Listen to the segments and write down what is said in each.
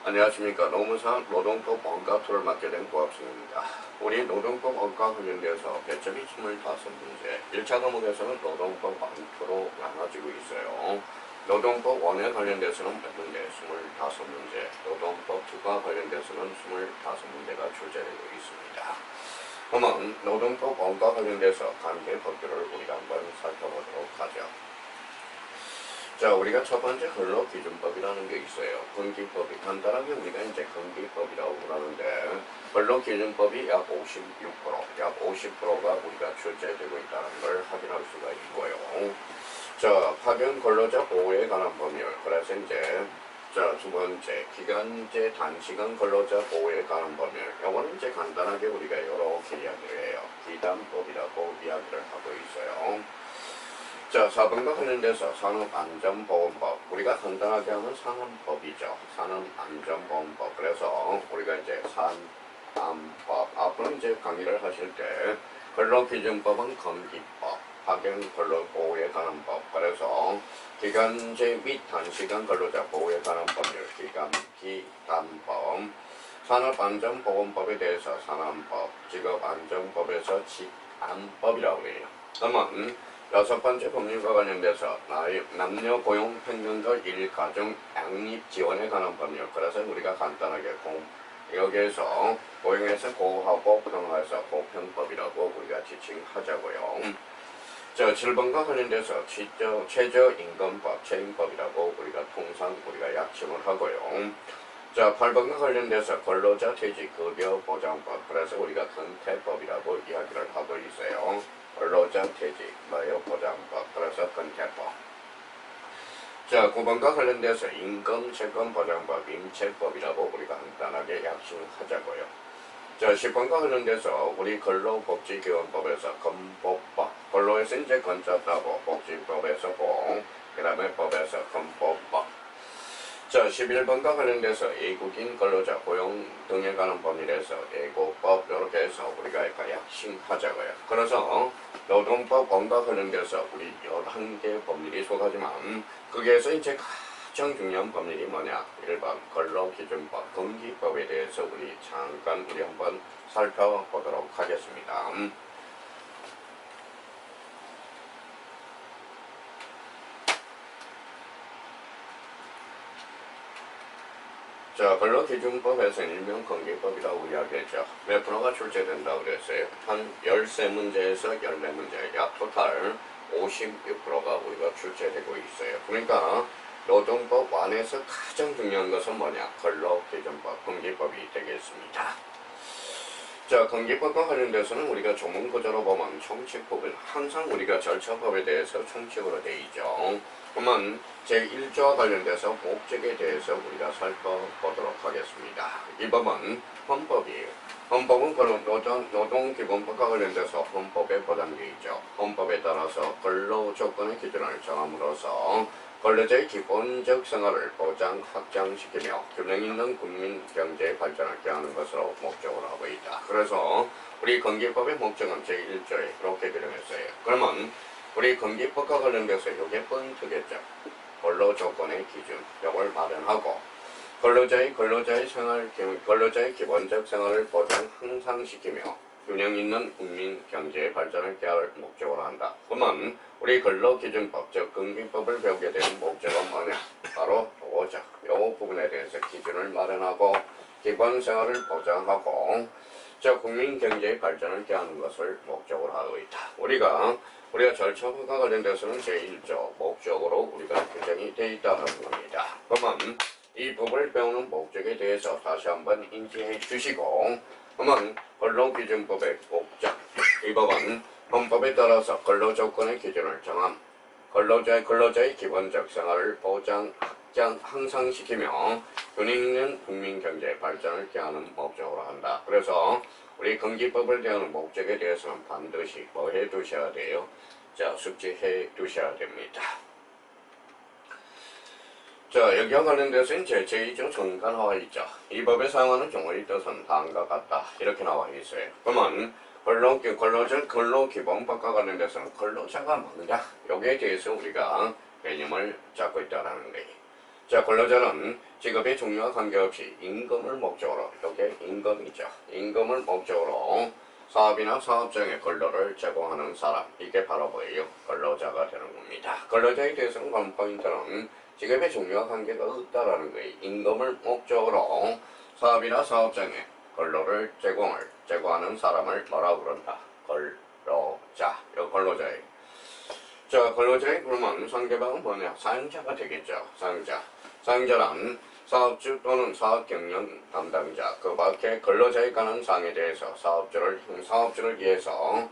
안녕하십니까. 노무사 노동법 원가투를 맡게 된 고학생입니다. 우리 노동법 원가 관련돼서 배점이 25문제, 1차 과목에서는 노동법 원투로 나눠지고 있어요. 노동법 원에 관련돼서는 몇 문제? 25문제, 노동법 투가 관련돼서는 25문제가 출제되고 있습니다. 그러면 노동법 원가 관련돼서 관계 법규를 우리가 한번 살펴보도록 하죠. 자, 우리가 첫 번째 근로기준법이라는 게 있어요. 근기법이 간단하게 우리가 이제 근기법이라고 그러는데 근로기준법이 약 56%, 약 50%가 우리가 출제되고 있다는 걸 확인할 수가 있고요. 자, 파견 근로자 보호에 관한 법률. 그래서 이제 자, 두 번째 기간제 단시간 근로자 보호에 관한 법률. 이거는 이제 간단하게 우리가 이렇게 이야기를 해요. 기단법이라고 이야기를 하고 있어요. 자, 4번과 관련돼서 산업안전보건법. 우리가 간단하게 하면 산업법이죠. 산업안전보건법. 그래서 우리가 이제 산안법. 앞으로 이제 강의를 하실 때 근로기준법은 건기법, 파견 근로보호에 관한 법. 그래서 기간제 및 단시간 근로자 보호에 관한 법률, 기단법. 산업안전보건법에 대해서 산안법, 직업안전법에서 직안법이라고 해요. 그러면 여섯 번째 법률과 관련돼서 남녀 고용 평등과 일가정 양립 지원에 관한 법률. 그래서 우리가 간단하게 여기에서 고용에서 고하고 평화에서 고평법이라고 우리가 지칭하자고요. 자, 7번과 관련돼서 최저임금법, 최임법이라고 우리가 통상 우리가 약칭을 하고요. 자, 8번과 관련돼서 근로자 퇴직급여 보장법. 그래서 우리가 근태법이라고 이야기를 하고 있어요. 근로자 퇴직 보장법. 그래서 근태법. 자, 9번과 관련돼서 임금채권 보장법, 임채법이라고 우리가 간단하게 약칭하자고요. 자, 10번과 관련돼서 우리 근로복지기본법에서 근보법, 근로에서 이제 근자 따고 복지법에서 복, 그 다음에 법에서 근보법. 자, 11번과 관련돼서 외국인 근로자 고용 등에 관한 법률에서 외국법 이렇게 해서 우리가 약칭하자고요. 그래서 노동법 원과 관련돼서 우리 11개 법률이 속하지만 거기에서 이제 가장 중요한 법률이 뭐냐? 1번 근로기준법, 근기법에 대해서 우리 잠깐 우리 한번 살펴보도록 하겠습니다. 자, 근로기준법에서 일명 근기법이라고 이야기했죠. 몇 프로가 출제된다고 그랬어요? 한 13문제에서 14문제, 약 토탈 56%가 우리가 출제되고 있어요. 그러니까 노동법 안에서 가장 중요한 것은 뭐냐? 근로기준법, 근기법이 되겠습니다. 자, 근기법과 관련돼서는 우리가 조문구조로 보면 총칙법은 항상 우리가 절차법에 대해서 총칙으로 되어 있죠. 그러면 제1조와 관련돼서 목적에 대해서 우리가 살펴보도록 하겠습니다. 이 법은 헌법이에요. 헌법은 노동기본법과 관련돼서 헌법에 보장되어 있죠. 헌법에 따라서 근로조건의 기준을 정함으로써 근로자의 기본적 생활을 보장, 확장시키며 균형 있는 국민 경제 발전을 꾀하는 것으로 목적으로 하고 있다. 그래서 우리 근기법의 목적은 제1조에 이렇게 규정했어요. 그러면 우리 근기법과 관련돼서 이게 포인트겠죠. 근로조건의 기준, 이걸 마련하고 근로자의 기본적 생활을 보장, 향상시키며 균형 있는 국민 경제 발전을 꾀할 목적으로 한다. 그러면 우리 근로기준법, 즉 근기법을 배우게 되는 목적은 뭐냐? 바로 이거죠. 이 부분에 대해서 기준을 마련하고 기본 생활을 보장하고 국민 경제의 발전을 꾀하는 것을 목적으로 하고 있다. 우리가 절차법과 관련돼서는 제1조 목적으로 우리가 규정이 되어 있다는 겁니다. 그러면 이 법을 배우는 목적에 대해서 다시 한번 인지해 주시고, 그러면 근로기준법의 목적, 이 법은 헌법에 따라서 근로조건의 기준을 정함, 근로자의 기본적 생활을 보장, 확장, 향상시키며 균형 있는 국민 경제 발전을 꾀하는 목적으로 한다. 그래서 우리 근기법을 대하는 목적에 대해서는 반드시 뭐 해 두셔야 돼요? 자, 숙지해 두셔야 됩니다. 자, 여기와 관련돼서 이제 제2조 정의가 나와 있죠. 이 법에 사용하는 용어의 뜻은 다음과 같다. 이렇게 나와 있어요. 그러면 근로기본법과 관련돼서는 근로자가 뭐냐? 여기에 대해서 우리가 개념을 잡고 있다는 거예요. 자, 근로자는 직업의 종류와 관계없이 임금을 목적으로, 이렇게 임금이죠. 임금을 목적으로 사업이나 사업장에 근로를 제공하는 사람, 이게 바로 뭐예요? 근로자가 되는 겁니다. 근로자에 대해서는 원 포인트는 직업의 종류와 관계가 없다라는 거예요. 임금을 목적으로 사업이나 사업장에 근로를 제공하는 사람을 뭐라고 그런다? 근로자. 이 근로자예요. 자, 근로자의 그러면 상대방은 뭐냐? 사용자가 되겠죠. 사용자. 사용자란 사업주 또는 사업 경영 담당자, 그 밖에 근로자에 관한 사항에 대해서 사업주를 위해서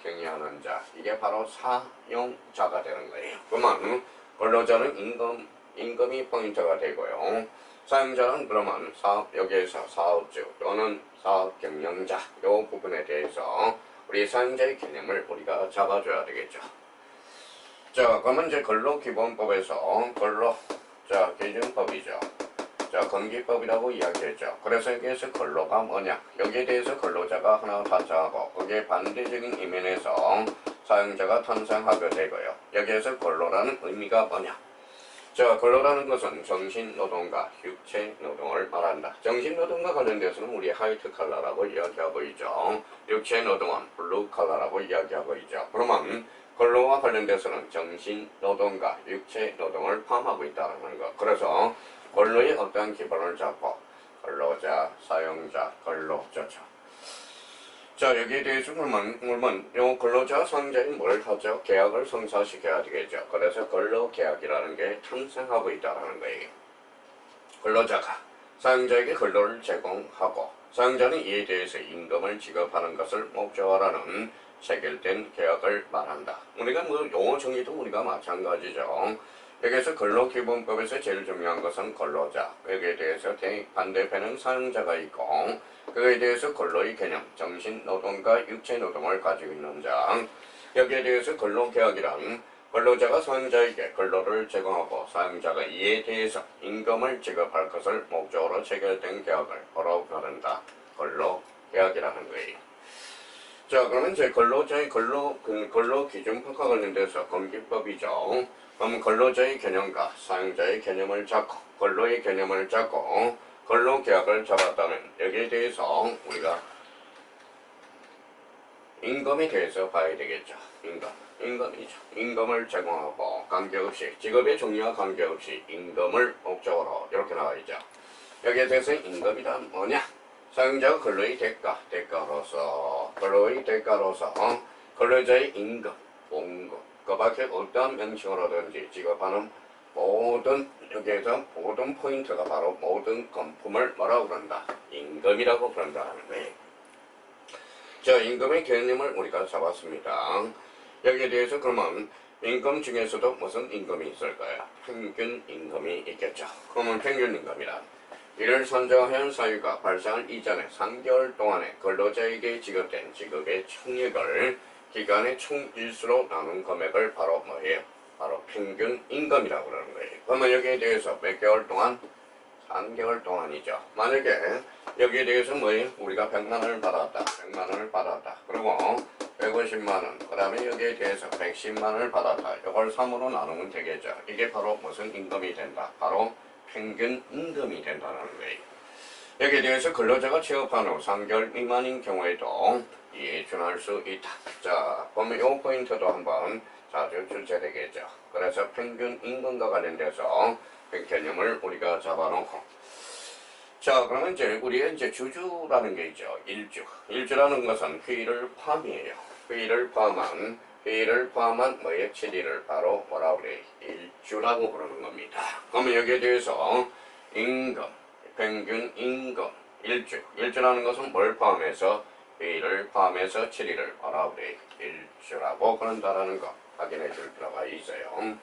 행위하는 자, 이게 바로 사용자가 되는 거예요. 그러면 근로자는 임금이 포인트가 되고요. 사용자는 그러면 여기에서 사업주 또는 사업 경영자, 이 부분에 대해서 우리 사용자의 개념을 우리가 잡아줘야 되겠죠. 자, 그러면 이제 근로기본법에서 기준법이죠. 자, 건기법이라고 이야기했죠. 그래서 여기에서 근로가 뭐냐? 여기에 대해서 근로자가 하나 탄생하고 거기에 반대적인 이면에서 사용자가 탄생하게 되고요. 여기에서 근로라는 의미가 뭐냐? 자, 근로라는 것은 정신노동과 육체노동을 말한다. 정신노동과 관련돼서는 우리 화이트 칼라라고 이야기하고 있죠. 육체노동은 블루 칼라라고 이야기하고 있죠. 그러면 근로와 관련돼서는 정신노동과 육체노동을 포함하고 있다는 것. 그래서 근로의 어떠한 기본을 잡고 근로자, 사용자, 근로자죠. 자, 여기에 대해서 그러면 요 근로자 상자인 뭘 하죠? 계약을 성사시켜야 되겠죠. 그래서 근로계약이라는 게 탄생하고 있다는 거예요. 근로자가 사용자에게 근로를 제공하고 사용자는 이에 대해서 임금을 지급하는 것을 목적으로 하는 체결된 계약을 말한다. 우리가 용어 정의도 우리가 마찬가지죠. 여기서 근로기본법에서 제일 중요한 것은 근로자, 여기에 대해서 반대편은 사용자가 있고 그에 대해서 근로의 개념, 정신노동과 육체노동을 가지고 있는 자, 여기에 대해서 근로계약이란 근로자가 사용자에게 근로를 제공하고 사용자가 이에 대해서 임금을 지급할 것을 목적으로 체결된 계약을 뭐라고 말한다? 근로계약이라는 거예요. 자, 그러면 이제 근로자의 근로기준법과 관련돼서 건기법이죠. 그럼 근로자의 개념과 사용자의 개념을 잡고 근로의 개념을 잡고 근로계약을 잡았다면 여기에 대해서 우리가 임금에 대해서 봐야 되겠죠. 임금이죠. 임금을 제공하고 관계없이 직업의 종류와 관계없이 임금을 목적으로 이렇게 나와 있죠. 여기에 대해서 임금이란 뭐냐? 사용자가 근로의 대가로서 근로자의 임금, 봉급, 그 밖에 어떠한 명칭으로든지 지급하는 여기에서 모든 포인트가 바로 모든 금품을 뭐라고 그런다? 임금이라고 그런다는 거예요. 자, 임금의 개념을 우리가 잡았습니다. 여기에 대해서 그러면 임금 중에서도 무슨 임금이 있을까요? 평균 임금이 있겠죠. 그러면 평균 임금이란 이를 선정한 사유가 발생할 이전에 3개월 동안에 근로자에게 지급된 지급의 총액을 기간의 총일수로 나눈 금액을 바로 뭐예요? 바로 평균 임금이라고 그러는 거예요. 그러면 여기에 대해서 몇 개월 동안? 3개월 동안이죠. 만약에 여기에 대해서 뭐예요? 우리가 100만원을 받았다. 100만원을 받았다. 그리고 150만원, 그 다음에 여기에 대해서 110만원을 받았다. 이걸 3으로 나누면 되겠죠. 이게 바로 무슨 임금이 된다? 바로 평균 임금이 된다는 거예요. 여기에 대해서 근로자가 취업한 후 3개월 미만인 경우에도 이에 준할 수 있다. 자, 보면 이 포인트도 한번 자주 출제되겠죠. 그래서 평균 임금과 관련돼서 그 개념을 우리가 잡아놓고, 자, 그러면 이제 우리가 이제 주주라는 게 있죠. 일주라는 것은 회의를 포함이에요. 회의를 포함한 뭐의 7일을 바로 뭐라고 그래? 일주라고 부르는 겁니다. 그러면 여기에 대해서 임금, 평균 임금, 일주라는 것은 뭘 포함해서? 회의를 포함해서 7일을 뭐라고 그래? 일주라고 그런다라는 거 확인해 줄 필요가 있어요.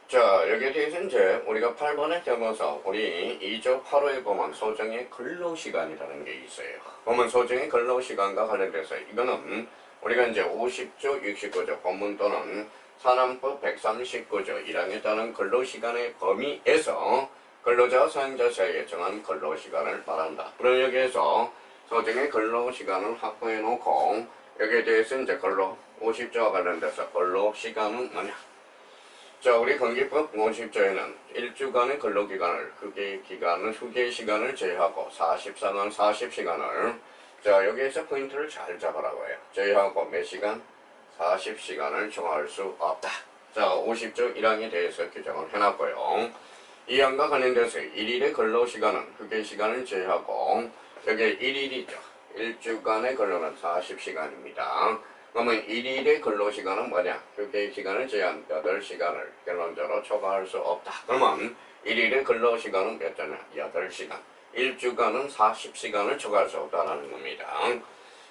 자, 여기에 대해서 이제 우리가 8번에 적어서 우리 2조 8호에 보면 소정의 근로시간이라는 게 있어요. 보면 소정의 근로시간과 관련돼서 이거는 우리가 이제 50조 69조 본문 또는 산안법 139조 1항에 따른 근로시간의 범위에서 근로자와 사용자 사이에 정한 근로시간을 말한다. 그럼 여기에서 소정의 근로시간을 확보해 놓고 여기에 대해서 이제 50조와 관련돼서 근로시간은 뭐냐? 자, 우리 건기법 50조에는 1주간의 근로기간을, 휴게 시간을 제외하고 44는 40시간을, 자, 여기에서 포인트를 잘 잡아라고 해요. 제외하고 몇 시간? 40시간을 정할 수 없다. 자, 50조 1항에 대해서 규정을 해놨고요. 이 항과 관련돼서 1일의 근로시간은 휴게시간을 제외하고, 여기 1일이죠. 1주간의 근로는 40시간입니다. 그러면 1일의 근로시간은 뭐냐? 휴게시간을 제한 8시간을 결론적으로 초과할 수 없다. 그러면 1일의 근로시간은 몇 자냐? 8시간. 1주간은 40시간을 초과할 수 없다는 겁니다.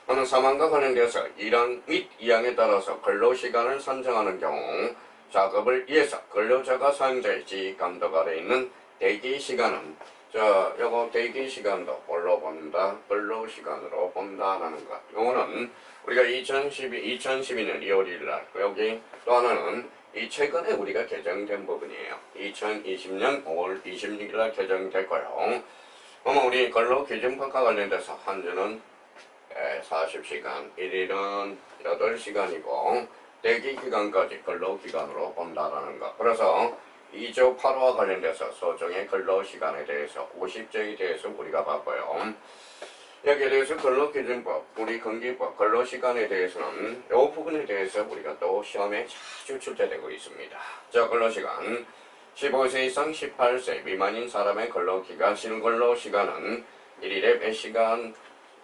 그러면 3항과 관련돼서 1항 및 2항에 따라서 근로시간을 산정하는 경우 작업을 위해서 근로자가 사용자의 지휘 감독 아래 있는 대기시간은, 자, 요거 대기시간도 뭘로 본다? 근로시간으로 본다라는 것. 요거는 우리가 2012년 2월 1일 날, 여기 또 하나는 이 최근에 우리가 개정된 부분이에요. 2020년 5월 26일 날 개정됐고요. 그러면 우리 근로기준법과 관련돼서 한 주는 40시간, 1일은 8시간이고 대기기간까지 근로기간으로 본다라는 것. 그래서 2조 8호와 관련돼서 소정의 근로시간에 대해서 50조에 대해서 우리가 봤고요. 여기에 대해서 근로기준법, 우리 건기법, 근로시간에 대해서는 이 부분에 대해서 우리가 또 시험에 자주 출제되고 있습니다. 자, 근로시간 15세 이상 18세 미만인 사람의 근로기간, 실근로시간은 1일에 몇 시간?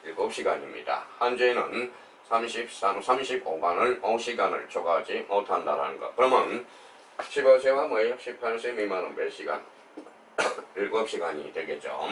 7시간입니다. 한 주에는 35반을 5시간을 초과하지 못한다는 것. 그러면 15세와 뭐예요? 18세 미만은 몇 시간? 7시간이 되겠죠.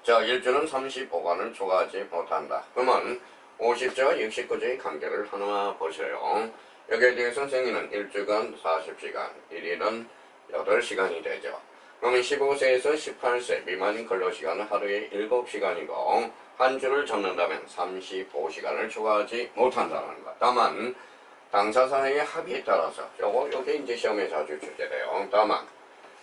자, 1주는 35반을 초과하지 못한다. 그러면 50조와 69조의 관계를 하나 보세요. 여기에 대해 선생님은 1주간 40시간, 1일은 8시간이 되죠. 그러면 15세에서 18세 미만인 근로시간은 하루에 7시간이고 한 주를 잡는다면 35시간을 초과하지 못한다는 것. 다만 당사자 사이의 합의에 따라서 요게 이제 시험에 자주 출제돼요. 다만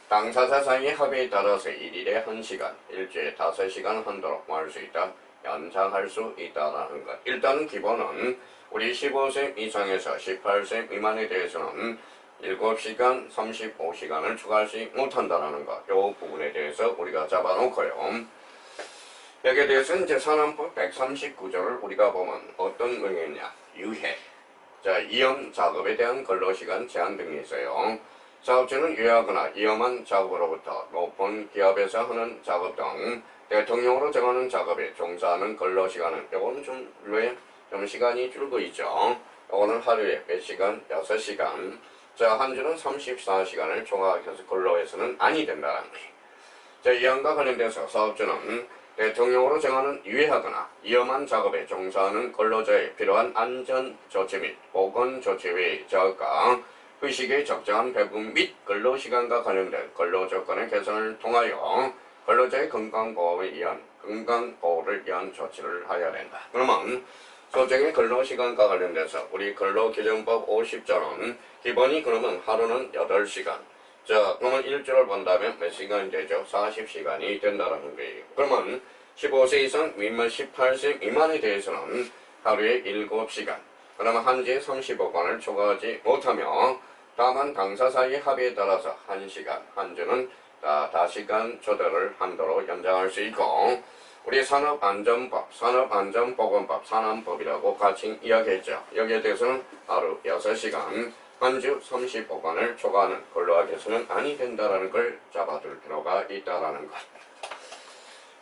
당사자 사이의 합의에 따라서 1일에 1시간, 일주일에 5시간 한도로 할 수 있다. 연장할 수 있다라는 것. 일단 기본은 우리 15세 이상에서 18세 미만에 대해서는 7시간 35시간을 추가하지 못한다는 것. 이 부분에 대해서 우리가 잡아놓고요. 여기에 대해서 이제 산안법 139조를 우리가 보면 어떤 의미가 있냐? 유해. 자, 위험 작업에 대한 근로시간 제한 등이 있어요. 사업주는 유해하거나 위험한 작업으로부터 높은 기업에서 하는 작업 등 대통령으로 정하는 작업에 종사하는 근로시간은 요거는 좀 시간이 줄고 있죠. 요거는 하루에 몇 시간? 6시간. 자, 한 주는 34시간을 초과해서 근로해서는 아니 된다는 거예요. 자, 이항과 관련돼서 사업주는 대통령으로 정하는 유해하거나 위험한 작업에 종사하는 근로자에 필요한 안전조치 및 보건조치 외의 자극과 의식의 적정한 배분 및 근로시간과 관련된 근로조건의 개선을 통하여 근로자의 건강보호를 위한 조치를 하여야 된다. 그러면 소정의 근로시간과 관련돼서 우리 근로기준법 50조는 기본이 그러면 하루는 8시간. 자, 그러면 일주를 본다면 몇 시간이 되죠? 40시간이 된다는 거예요. 그러면 15세 이상 미만 18세 미만에 대해서는 하루에 7시간. 그러면 한 주에 35반을 초과하지 못하며 다만 당사 사이의 합의에 따라서 1시간, 한 주는 5시간 조절을 한도로 연장할 수 있고 우리 산업안전법, 산업안전보건법, 산안법이라고 같이 이야기했죠. 여기에 대해서는 하루 6시간, 한 주 35반을 초과하는 근로학에서는 아니 된다라는 걸 잡아둘 필요가 있다라는 것.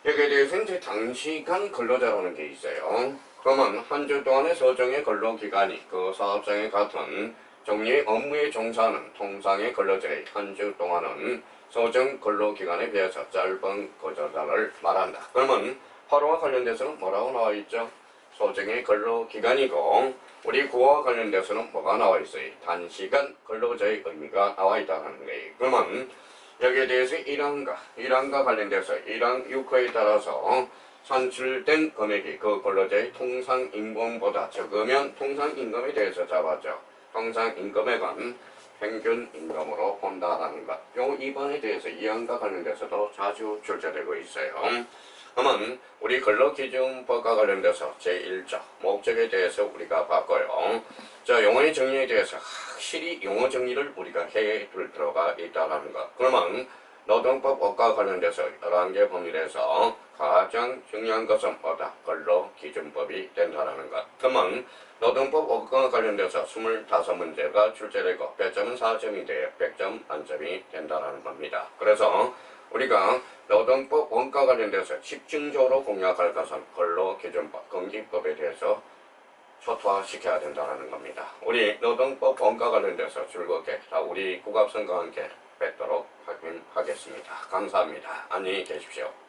여기에 대해서 이제 단시간 근로자라는 게 있어요. 그러면 한 주 동안의 소정의 근로기간이 그 사업장에 같은 종류의 업무에 종사하는 통상의 근로자의 한 주 동안은 소정 근로기간에 비해서 짧은 근로자를 말한다. 그러면 8호와 관련돼서는 뭐라고 나와 있죠? 소정의 근로기간이고 우리 9호와 관련돼서는 뭐가 나와 있어요? 단시간 근로자의 의미가 나와 있다는 거예요. 그러면 여기에 대해서 1항과 관련돼서 1항 6호에 따라서 산출된 금액이 그 근로자의 통상임금보다 적으면 통상임금에 대해서 잡았죠. 통상임금액은 평균임금으로 본다라는 것. 요 2번에 대해서 2항과 관련돼서도 자주 출제되고 있어요. 그러면 우리 근로기준법과 관련돼서 제1조 목적에 대해서 우리가 봤고요. 자, 용어의 정리에 대해서 확실히 용어 정리를 우리가 해둘 필요가 있다는 것. 그러면 노동법과 관련돼서 11개 법률에서 가장 중요한 것은 뭐다? 근로기준법이 된다는 것. 그러면 노동법과 관련돼서 25문제가 출제되고 100점은 4점이 돼 100점 만점이 된다는 겁니다. 그래서 우리가 노동법 원가 관련돼서 집중적으로 공략할 것은 근로기준법, 건기법에 대해서 초토화시켜야 된다는 겁니다. 우리 노동법 원가 관련돼서 즐겁게 우리 국악선과 함께 뵙도록 하겠습니다. 감사합니다. 안녕히 계십시오.